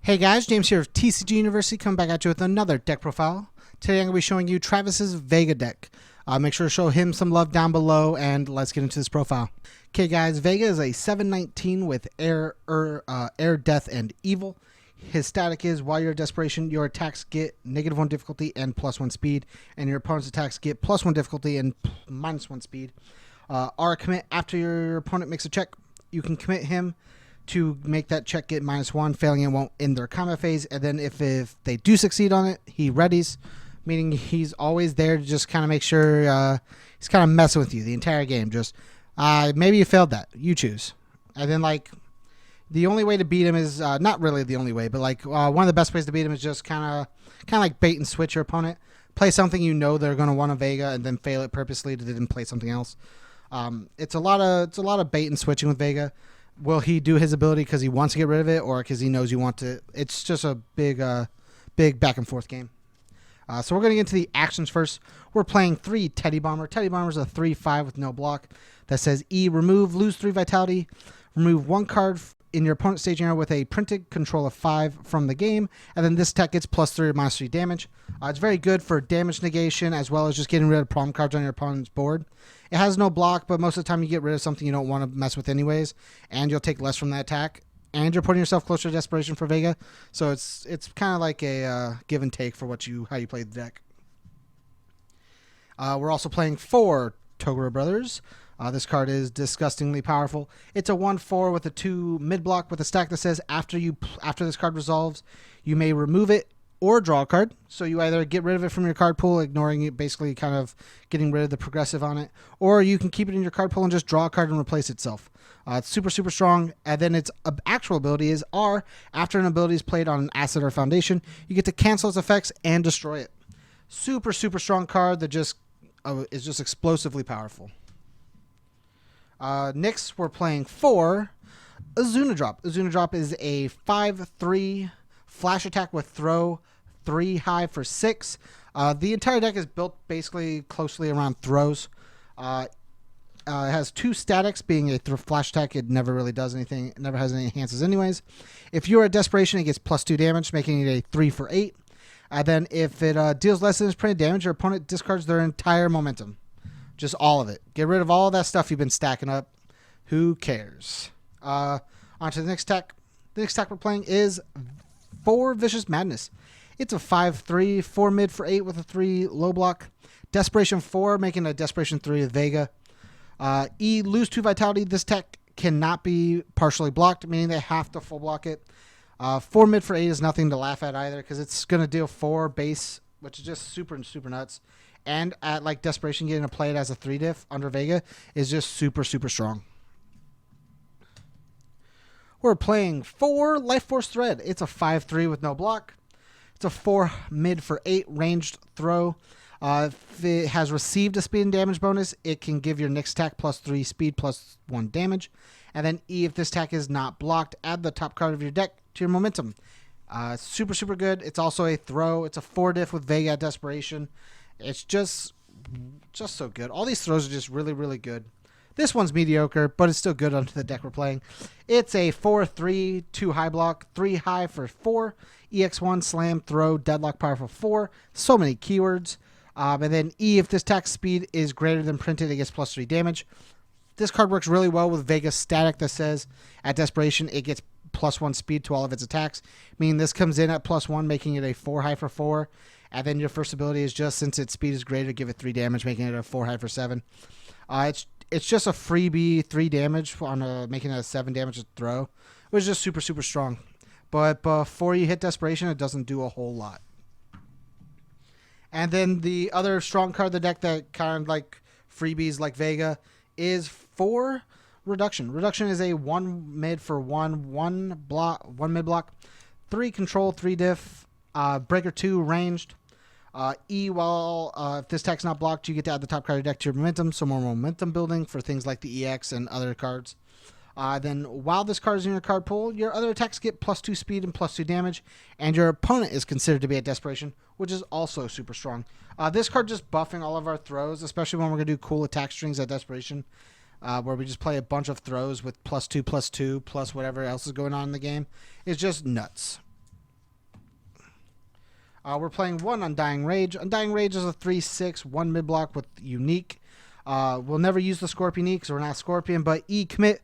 Hey guys, James here of TCGU University, coming back at you with another deck profile. Today I'm going to be showing you Travis's Vega deck. Make sure to show him some love down below, and let's get into this profile. Okay guys, Vega is a 719 with Air, Death, and Evil. His static is, while you're at Desperation, your attacks get -1 difficulty and +1 speed, and your opponent's attacks get +1 difficulty and -1 speed. R commit, after your opponent makes a check, you can commit him to make that check get -1, failing it won't end their combat phase, and then if they do succeed on it, he readies, meaning he's always there to just kind of make sure he's kind of messing with you the entire game. Just maybe you failed that, you choose. And then like the only way to beat him is not really the only way, but like one of the best ways to beat him is just kind of like bait and switch your opponent. Play something you know they're going to want a Vega, and then fail it purposely to then play something else. It's a lot of bait and switching with Vega. Will he do his ability because he wants to get rid of it, or because he knows you want to? It's just a big back and forth game. So we're going to get into the actions first. We're playing 3 Teddy Bomber. Teddy Bomber is a 3/5 with no block that says E, remove, lose 3 vitality, remove 1 card in your opponent's staging area with a printed control of 5 from the game, and then this attack gets +3 or -3 damage. It's very good for damage negation as well as just getting rid of problem cards on your opponent's board. It has no block, but most of the time you get rid of something you don't want to mess with anyways, and you'll take less from that attack, and you're putting yourself closer to Desperation for Vega, so it's kind of like a give and take for how you play the deck. We're also playing 4 Toguro Brothers. This card is disgustingly powerful. It's a 1/4 with a 2 mid block with a stack that says after this card resolves, you may remove it or draw a card. So you either get rid of it from your card pool, ignoring it, basically kind of getting rid of the progressive on it, or you can keep it in your card pool and just draw a card and replace itself. It's super strong. And then its actual ability is R. After an ability is played on an asset or foundation, you get to cancel its effects and destroy it. Super strong card that just is just explosively powerful. Next, we're playing 4 Azuna Drop. Azuna Drop is a 5/3 flash attack with throw, 3 high for 6. The entire deck is built basically closely around throws. It has 2 statics, being a flash attack. It never really does anything. It never has any enhances anyways. If you're at Desperation, it gets +2 damage, making it a 3 for 8. Then if it deals less than its printed damage, your opponent discards their entire momentum. Just all of it. Get rid of all that stuff you've been stacking up. Who cares? On to the next attack. The next attack we're playing is 4 Vicious Madness. It's a 5/3, 4 mid for 8 with a 3 low block. Desperation 4, making a Desperation 3 with Vega. E, lose 2 vitality. This attack cannot be partially blocked, meaning they have to full block it. 4 mid for 8 is nothing to laugh at either, because it's going to deal 4 base, which is just super nuts. And at like Desperation, getting to play it as a 3 diff under Vega is just super strong. We're playing 4 Life Force Thread. It's a 5/3 with no block. It's a 4 mid for 8 ranged throw. If it has received a speed and damage bonus, it can give your next attack +3 speed +1 damage. And then E, if this attack is not blocked, add the top card of your deck to your momentum. Super good. It's also a throw. It's a 4 diff with Vega at Desperation. It's just so good. All these throws are just really good. This one's mediocre, but it's still good under the deck we're playing. It's a 4/3, 2 high block, 3 high for 4, EX1, slam, throw, deadlock, power for 4. So many keywords. And then E, if this attack speed is greater than printed, it gets +3 damage. This card works really well with Vega's static that says at Desperation, it gets +1 speed to all of its attacks, meaning this comes in at +1, making it a 4 high for 4. And then your first ability is just, since its speed is greater, give it 3 damage, making it a 4 high for 7. It's just a freebie 3 damage on making it a 7 damage throw, which is just super strong. But before you hit Desperation, it doesn't do a whole lot. And then the other strong card of the deck that kind of like freebies like Vega is 4 Reduction. Reduction is a 1 mid for 1 mid block, 3 control, 3 diff, breaker 2 ranged. E, while if this attack's not blocked, you get to add the top card of your deck to your momentum, so more momentum building for things like the EX and other cards. Then while this card is in your card pool, your other attacks get +2 speed and +2 damage, and your opponent is considered to be at Desperation, which is also super strong. This card just buffing all of our throws, especially when we're going to do cool attack strings at Desperation, where we just play a bunch of throws with +2/+2 plus whatever else is going on in the game, is just nuts. We're playing one Undying Rage. Undying Rage is a 3/6, 1 mid block with unique. We'll never use the Scorpion E because we're not Scorpion, but E commit.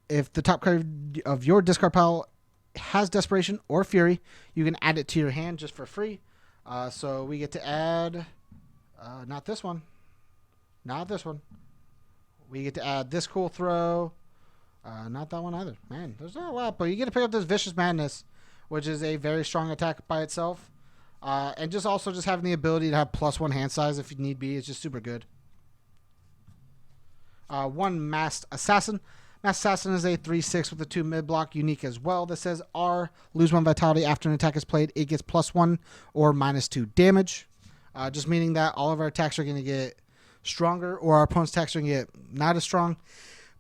If the top card of your discard pile has Desperation or Fury, you can add it to your hand just for free. So we get to add, not this one. Not this one. We get to add this cool throw. Not that one either. Man, there's not a lot, but you get to pick up this Vicious Madness, which is a very strong attack by itself. And just having the ability to have +1 hand size if you need be is just super good. One Masked Assassin. Masked Assassin is a 3/6 with a 2 mid block, unique as well. That says R, lose 1 vitality after an attack is played. It gets +1 or -2 damage. Just meaning that all of our attacks are going to get stronger, or our opponent's attacks are going to get not as strong.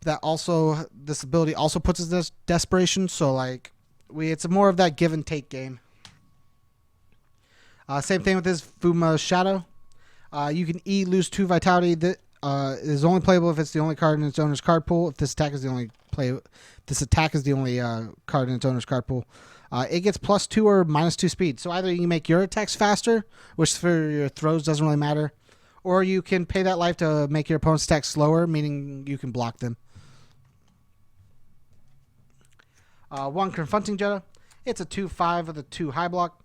That also, this ability also puts us in desperation. So like, it's more of that give and take game. Same thing with this Fuma Shadow. You can lose 2 vitality. That is only playable if it's the only card in its owner's card pool. If this attack is the only card in its owner's card pool, it gets +2 or -2 speed. So either you can make your attacks faster, which for your throws doesn't really matter, or you can pay that life to make your opponent's attacks slower, meaning you can block them. One Confronting Jetta. It's a 2/5 with a 2 high block.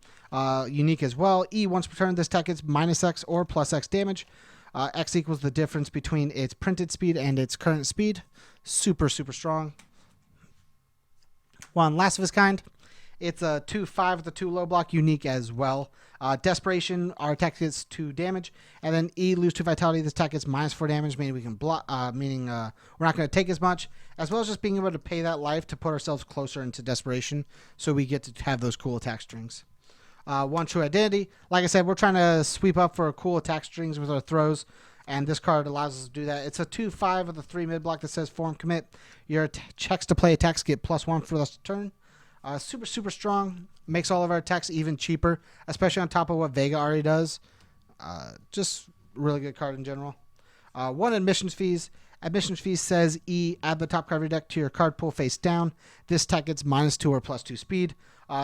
Unique as well. E, once per turn, this attack gets -X or +X damage. X equals the difference between its printed speed and its current speed. Super, super strong. One Last of His Kind. It's a 2/5 with a 2 low block, unique as well. Desperation, our attack gets 2 damage. And then E, lose 2 vitality. This attack gets -4 damage, meaning we can block. Meaning we're not going to take as much, as well as just being able to pay that life to put ourselves closer into desperation, so we get to have those cool attack strings. One True Identity. Like I said, we're trying to sweep up for cool attack strings with our throws, and this card allows us to do that. It's a 2/5 with a 3 mid block that says Form Commit. Your checks to play attacks get +1 for this turn. Super, super strong. Makes all of our attacks even cheaper, especially on top of what Vega already does. Just really good card in general. One Admissions Fees. Admissions Fees says E, add the top card of your deck to your card pool face down. This attack gets -2 or +2 speed.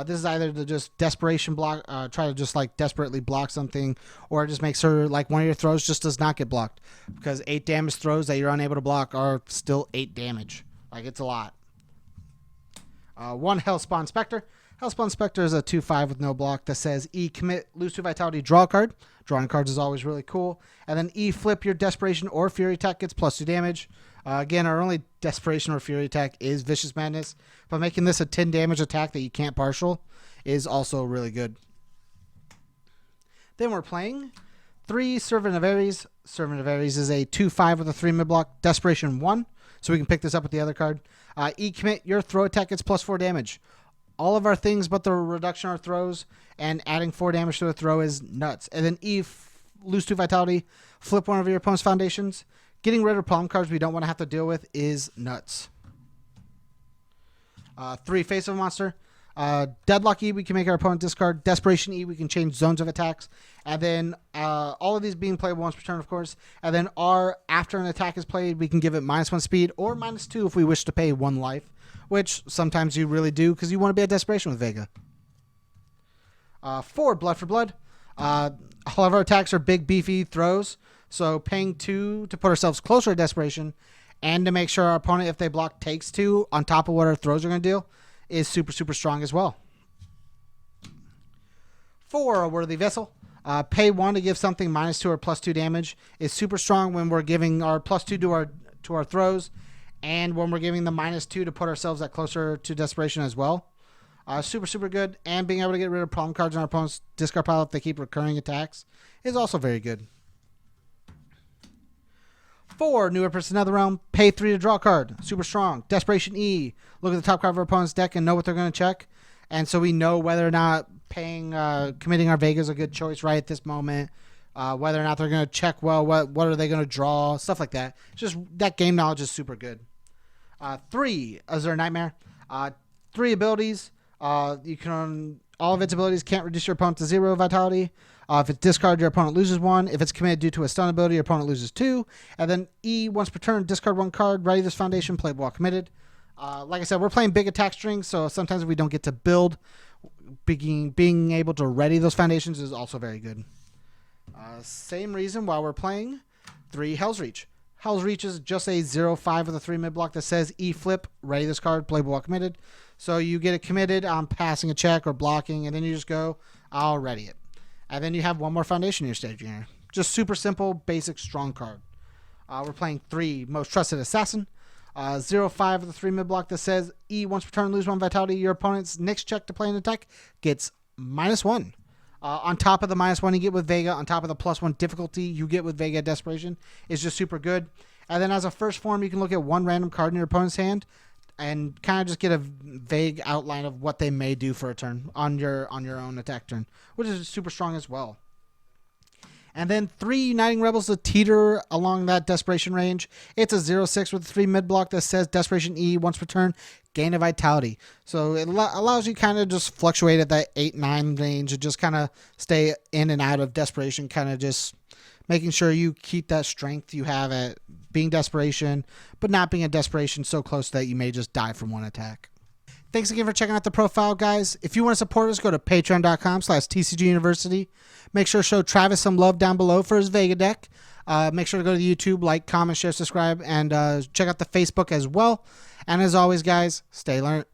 This is either to just desperation block, try to just like desperately block something, or just make sure like one of your throws just does not get blocked, because 8 damage throws that you're unable to block are still 8 damage. Like, it's a lot. One Hellspawn Spectre. Hellspawn Spectre is a 2/5 with no block that says E, commit, lose 2 vitality, draw a card. Drawing cards is always really cool. And then E, flip your Desperation or Fury attack, gets +2 damage. Again, our only Desperation or Fury attack is Vicious Madness, but making this a 10 damage attack that you can't partial is also really good. Then we're playing 3 Servant of Ares. Servant of Ares is a 2/5 with a 3 mid block, Desperation 1, so we can pick this up with the other card. E, commit, your throw attack gets +4 damage. All of our things but the reduction of our throws and adding 4 damage to a throw is nuts. And then E, lose 2 vitality, flip one of your opponent's foundations. Getting rid of problem cards we don't want to have to deal with is nuts. 3 Face of a Monster. Deadlock E, we can make our opponent discard. Desperation E, we can change zones of attacks. And then all of these being playable once per turn, of course. And then R, after an attack is played, we can give it -1 speed or -2 if we wish to pay 1 life, which sometimes you really do because you want to be at desperation with Vega. 4 Blood for Blood. All of our attacks are big, beefy throws. So paying 2 to put ourselves closer to desperation and to make sure our opponent, if they block, takes 2 on top of what our throws are going to deal is super, super strong as well. 4 A Worthy Vessel. Pay 1 to give something -2 or +2 damage is super strong when we're giving our +2 to our throws, and when we're giving the -2 to put ourselves at closer to desperation as well. Super, super good. And being able to get rid of problem cards on our opponent's discard pile if they keep recurring attacks is also very good. 4 New Empress Netherrealm. Pay 3 to draw a card. Super strong. Desperation E. Look at the top card of our opponent's deck and know what they're going to check. And so we know whether or not committing our Vega is a good choice right at this moment. Whether or not they're going to check well, what are they going to draw, stuff like that. Just that game knowledge is super good. 3 Azure Nightmare. 3 abilities. You can all of its abilities can't reduce your opponent to 0 vitality. If it's discarded, your opponent loses 1. If it's committed due to a stun ability, your opponent loses 2. And then E, once per turn, discard 1 card, ready this foundation, play while committed. Like I said, we're playing big attack strings, so sometimes if we don't get to build, being able to ready those foundations is also very good. Same reason while we're playing 3 Hell's Reach. Hell's Reach is just a 0/5 with a 3 mid block that says E flip, ready this card, playable while committed. So you get it committed on passing a check or blocking, and then you just go, I'll ready it. And then you have 1 more foundation in your staging area. Just super simple, basic, strong card. We're playing 3 Most Trusted Assassin. 0/5 with a 3 mid block that says E once per turn, lose 1 vitality. Your opponent's next check to play an attack gets -1. On top of the -1 you get with Vega, on top of the +1 difficulty you get with Vega Desperation, is just super good. And then as a first form, you can look at 1 random card in your opponent's hand and kind of just get a vague outline of what they may do for a turn on your own attack turn, which is super strong as well. And then 3 Uniting Rebels to teeter along that Desperation range. It's a 0/6 with a 3 mid block that says Desperation E once per turn, gain a vitality. So it allows you kind of just fluctuate at that 8-9 range and just kind of stay in and out of Desperation, kind of just making sure you keep that strength you have at being Desperation, but not being a Desperation so close that you may just die from 1 attack. Thanks again for checking out the profile, guys. If you want to support us, go to patreon.com/TCGU University. Make sure to show Travis some love down below for his Vega deck. Make sure to go to YouTube, like, comment, share, subscribe, and check out the Facebook as well. And as always, guys, stay learned.